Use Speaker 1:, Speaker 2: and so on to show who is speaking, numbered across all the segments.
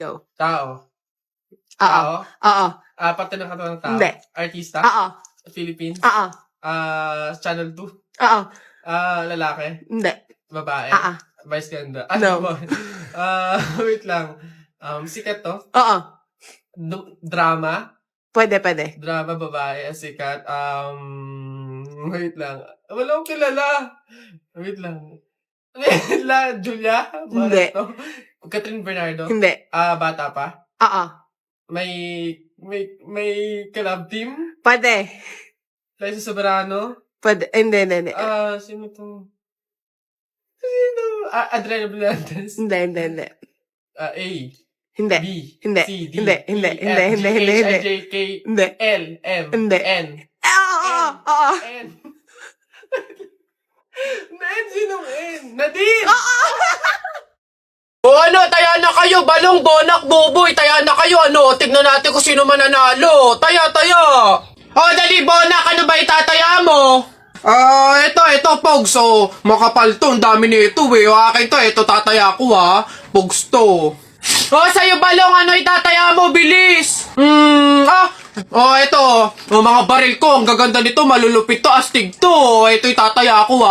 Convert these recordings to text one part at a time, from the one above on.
Speaker 1: Go.
Speaker 2: Tao.
Speaker 1: Oo.
Speaker 2: Tao?
Speaker 1: Oo.
Speaker 2: Parte ng katawan ng tao?
Speaker 1: Hindi.
Speaker 2: Artista?
Speaker 1: Oo.
Speaker 2: Philippines?
Speaker 1: Oo.
Speaker 2: Channel 2?
Speaker 1: Oo.
Speaker 2: Lalaki?
Speaker 1: Hindi.
Speaker 2: Babae?
Speaker 1: Oo.
Speaker 2: Vice ganda?
Speaker 1: No.
Speaker 2: Wait lang. Sikat to?
Speaker 1: Oo.
Speaker 2: Drama?
Speaker 1: Pwede.
Speaker 2: Drama, babae, sikat. Wait lang. Wala akong kilala. Wait lang. Julia?
Speaker 1: Hindi.
Speaker 2: Barreto? Catherine Bernardo?
Speaker 1: Hindi.
Speaker 2: Bata pa?
Speaker 1: Oo.
Speaker 2: May collab team?
Speaker 1: Pwede.
Speaker 2: Liza Soberano?
Speaker 1: Pwede. Hindi.
Speaker 2: Sino to? Sino? Adriana Blandes?
Speaker 1: Hindi.
Speaker 2: A.
Speaker 1: Hindi.
Speaker 2: B.
Speaker 1: Hindi.
Speaker 2: C. D.
Speaker 1: Hindi.
Speaker 2: E.
Speaker 1: Hindi.
Speaker 2: F. G.
Speaker 1: Hindi.
Speaker 2: H. I.
Speaker 1: Hindi.
Speaker 2: J. K.
Speaker 1: Hindi.
Speaker 2: L. M.
Speaker 1: Hindi.
Speaker 2: N.
Speaker 1: Oo.
Speaker 2: N. N. Sinong N? Nadine!
Speaker 3: O ano, taya na kayo, balong, bonak, buboy, taya na kayo, ano, tignan natin kung sino mananalo. Taya. O, dali, bonak, ano ba itataya mo? Ito, Pogs, makapal to, ang dami nito, O, akin to, ito tataya ko, Pogs to. O, sa'yo, balong, ano itataya mo, bilis? Ito, mga baril ko, ang gaganda nito, malulupit to, astig to, ito itataya ko,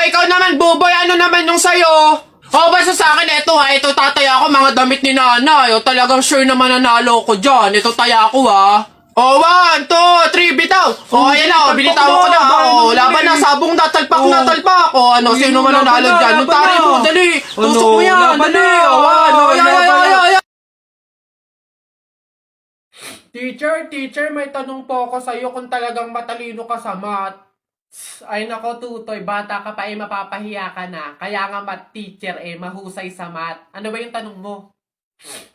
Speaker 3: ikaw naman, buboy, ano naman yung sa'yo? Basta sa akin, ito tataya ko, mga damit ni nanay. Talagang sure na mananalo ko dyan. Ito taya ko, 1, 2, 3, bitaw. Ayan na, binitawan ko na, laban na, sabong natalpak. Ano, sino mananalo dyan? Nung tari mo, dali. Tusok mo yan, dali.
Speaker 2: Teacher, may tanong po ako sa'yo kung talagang matalino ka sa math. Ay nako, Tutoy, bata ka pa mapapahiya ka na. Kaya nga math teacher mahusay sa math. Ano ba yung tanong mo?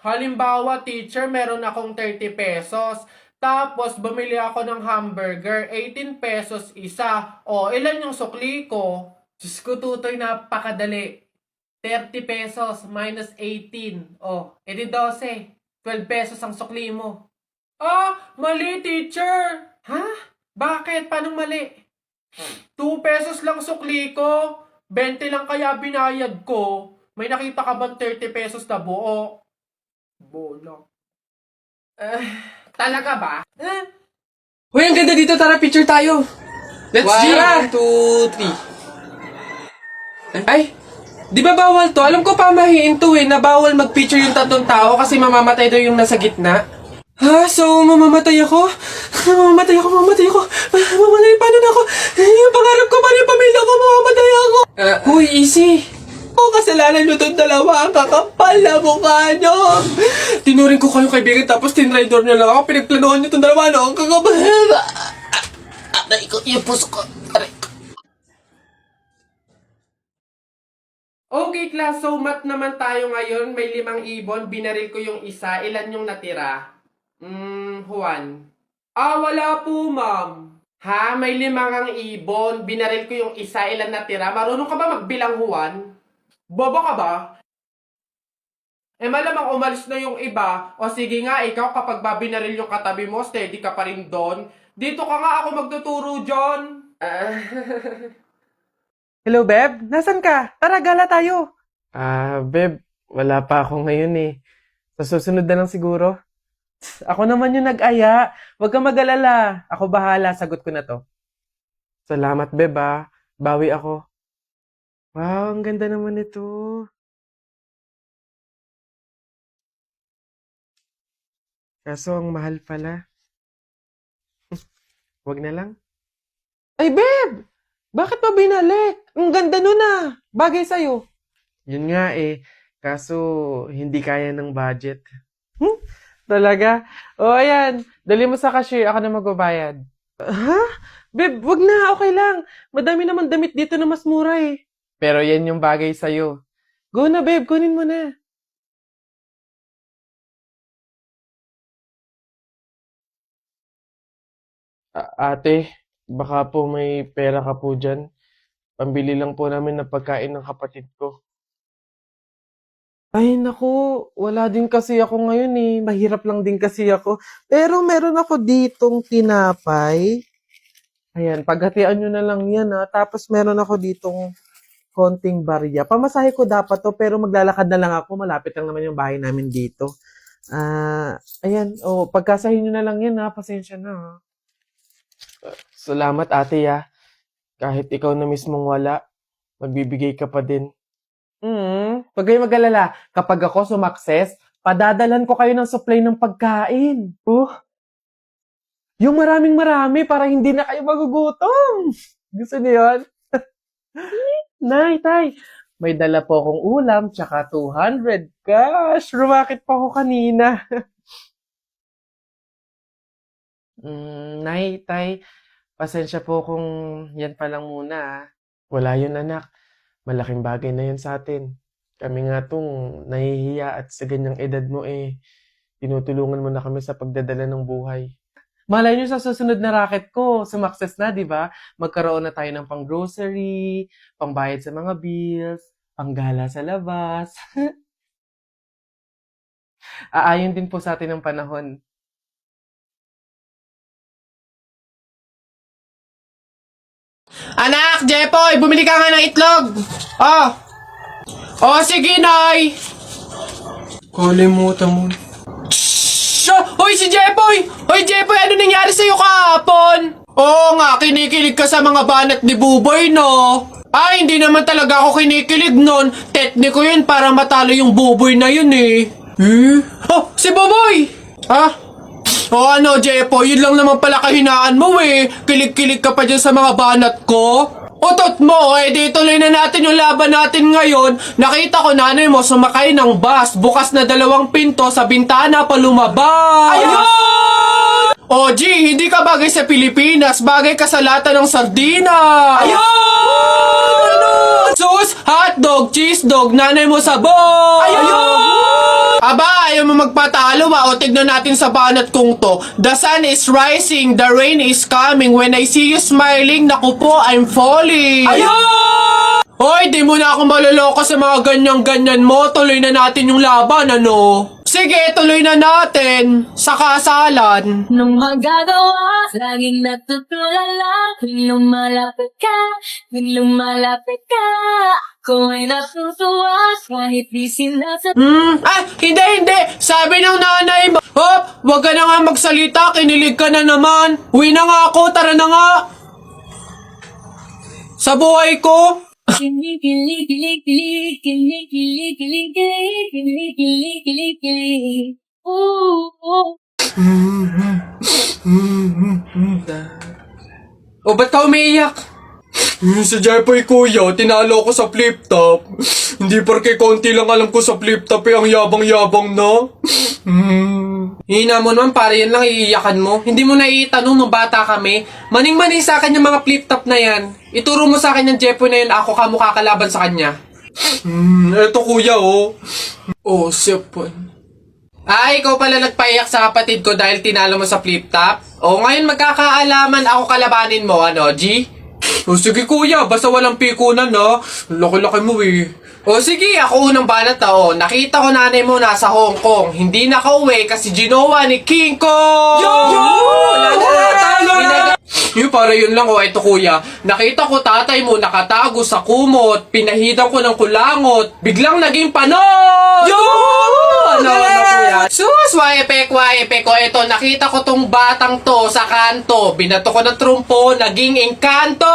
Speaker 2: Halimbawa, teacher, meron akong 30 pesos. Tapos, bumili ako ng hamburger, 18 pesos isa. Ilan yung sukli ko? Diyos ko, Tutoy, napakadali. 30 pesos minus 18. Edi 12. 12 pesos ang sukli mo. Mali, teacher. Ha? Bakit? Paano mali? 2 pesos lang sukli ko. 20 lang kaya binayad ko. May nakita ka bang 30 pesos na buo? Bola. Talaga ba?
Speaker 3: Uy, ang ganda dito, tara, picture tayo. Let's G.
Speaker 2: 1, 2, 3.
Speaker 3: Ay, di ba bawal to? Alam ko pamahiin to na bawal mag-picture yung tatlong tao kasi mamamatay daw yung nasa gitna. So mamamatay ako? Mamamatay, paano na ako? Yung pangarap ko, paano yung pamilya ko, mamamatay ako? Huy, easy. Kasalanan nyo itong dalawa, ang kakapal na mukha nyo. Tinuring ko kayong kaibigan tapos tinraidor nyo lang ako, pinagplanuhan nyo itong dalawa, ang kakapal. Naikot yung puso ko.
Speaker 2: Okay, class. So, math naman tayo ngayon. May 5 ibon. Binaril ko yung isa. Ilan yung natira? Juan. Wala po, ma'am. Ha? May 5 ang ibon. Binaril ko yung isa. Ilan natira? Marunong ka ba magbilang, Juan? Bobo ka ba? Malamang umalis na yung iba. O sige nga, ikaw kapag binaril yung katabi mo, steady ka pa rin doon. Dito ka nga ako magtuturo, John.
Speaker 4: Hello, Beb? Nasaan ka? Tara, gala tayo.
Speaker 3: Beb, wala pa ako ngayon Sa susunod na lang siguro.
Speaker 4: Ako naman yung nag-aya. Huwag kang mag-alala. Ako bahala, sagot ko na to.
Speaker 3: Salamat, Beb, bawi ako. Wow, ang ganda naman ito. Kaso, ang mahal pala. Wag na lang.
Speaker 4: Ay, Beb! Bakit pa binalik? Ang ganda nun Bagay sa'yo.
Speaker 3: Yun nga kaso hindi kaya ng budget.
Speaker 4: Talaga? Ayan. Dali mo sa cashier. Ako na magbabayad. Ha? Beb, wag na. Okay lang. Madami naman damit dito na mas mura
Speaker 3: Pero yan yung bagay sa'yo.
Speaker 4: Go na, Beb. Kunin mo na.
Speaker 3: Ate, baka po may pera ka po dyan. Pambili lang po namin ng pagkain ng kapatid ko.
Speaker 4: Ay, naku. Wala din kasi ako ngayon Mahirap lang din kasi ako. Pero meron ako ditong tinapay. Ayan, paghatian nyo na lang yan Tapos meron ako ditong konting barya. Pamasahe ko dapat to, pero maglalakad na lang ako. Malapit lang naman yung bahay namin dito. Ayan. Pagkasahin nyo na lang yan, ha. Pasensya na, ha. Salamat, ate, ha. Kahit ikaw na mismong wala, magbibigay ka pa din. Pag kayo mag-alala, kapag ako sumakses, padadalan ko kayo ng supply ng pagkain. Yung maraming-marami para hindi na kayo magugutom. Gusto niyo yun? Nay, tay, may dala po akong ulam tsaka 200 cash. Rumakit pa ako kanina. Nay, tay, pasensya po kung yan pa lang muna. Ah. Wala yun, anak. Malaking bagay na yun sa atin. Kami nga tong nahihiya at sa ganyang edad mo tinutulungan mo na kami sa pagdadala ng buhay. Malay nyo sa susunod na racket ko, sumakses na, di ba? Magkaroon na tayo ng pang-grocery, pangbayad sa mga bills, panggala sa labas. Aayon din po sa atin ang panahon.
Speaker 3: Anak, Jepoy, bumili ka nga ng itlog. Sige, Nay. Kalimutan mo. Hoy, si Jepoy! Hoy, Jepoy, ano nangyari sa'yo kahapon? Oo nga, kinikilig ka sa mga banat ni Buboy, no? Hindi naman talaga ako kinikilig nun. Tekniko yun para matalo yung Buboy na yun, eh. Si Buboy! Ano, Jepoy, yun lang naman pala kahinaan mo, eh. Kilig-kilig ka pa dyan sa mga banat ko. Utot mo, di tuloy na natin yung laban natin ngayon. Nakita ko nanay mo sumakay ng bus. Bukas na 2 pinto sa bintana pa lumabas. Ayun! G, hindi ka bagay sa Pilipinas. Bagay ka sa lata ng sardina. Ayun! Sus, hotdog, cheese dog, nanay mo sabog. Ayun! Aba, ayaw mo magpatalo o tignan natin sa banat kong to. The sun is rising, the rain is coming. When I see you smiling, naku po, I'm falling. Ayun! Hoy, di mo na ako maloloko sa mga ganyan-ganyan mo. Tuloy na natin yung laban, ano? Sige, tuloy na natin. Sa kasalan.
Speaker 5: Nung magagawa, laging natutulala. Tuwing lumalapit ka, ako ay natutuwa. Kahit di sinasabi.
Speaker 3: Hindi. Sabi ng nanay mo. Wag ka na nga magsalita. Kinilig ka na naman. Uwi na nga ako. Tara na nga. Sa buhay ko. Ba't ka umiiyak? Si Jepoy, kuya, tinalo ko sa flip top. Hindi porke konti lang alam ko sa flip top ang yabang-yabang na. Hina mo naman, para yan lang iiyakan mo. Hindi mo na itanong nung bata kami. Maning-maning sa akin yung mga flip top na yan. Ituro mo sa akin yung Jepoy na yun, ako ka mukha kalaban sa kanya. Eto kuya, sipon. Ikaw pala nagpaiyak sa kapatid ko dahil tinalo mo sa flip top? Ngayon magkakaalaman ako kalabanin mo, G? Sige kuya, basta walang pikunan na. Laki-laki mo sige, ako unang banat na Nakita ko nanay mo nasa Hong Kong. Hindi nakauwi kasi ginawa ni King Kong! Para yun lang ito kuya. Nakita ko tatay mo nakatago sa kumot. Pinahidang ko ng kulangot. Biglang naging panon! Kuya? Sus, waipek. Ito, nakita ko tong batang to sa kanto. Binato ko ng trumpo, naging engkanto!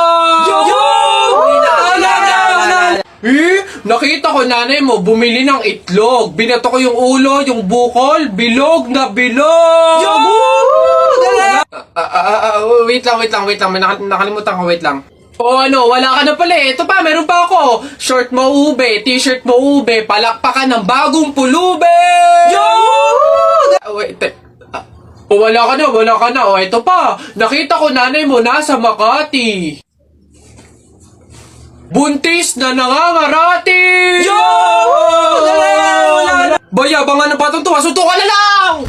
Speaker 3: Nakita ko nanay mo bumili ng itlog. Binato ko yung ulo, yung bukol, bilog na bilog! Wait lang. Nakalimutan ko, wait lang. Wala ka na pala Ito pa, meron pa ako. Short mo ube, t-shirt mo ube, palakpakan ng bagong pulube! Wala ka na. Ito pa, nakita ko nanay mo nasa Makati. Buntis na nangangarati! Bayabangan na batang to, suntukan na lang!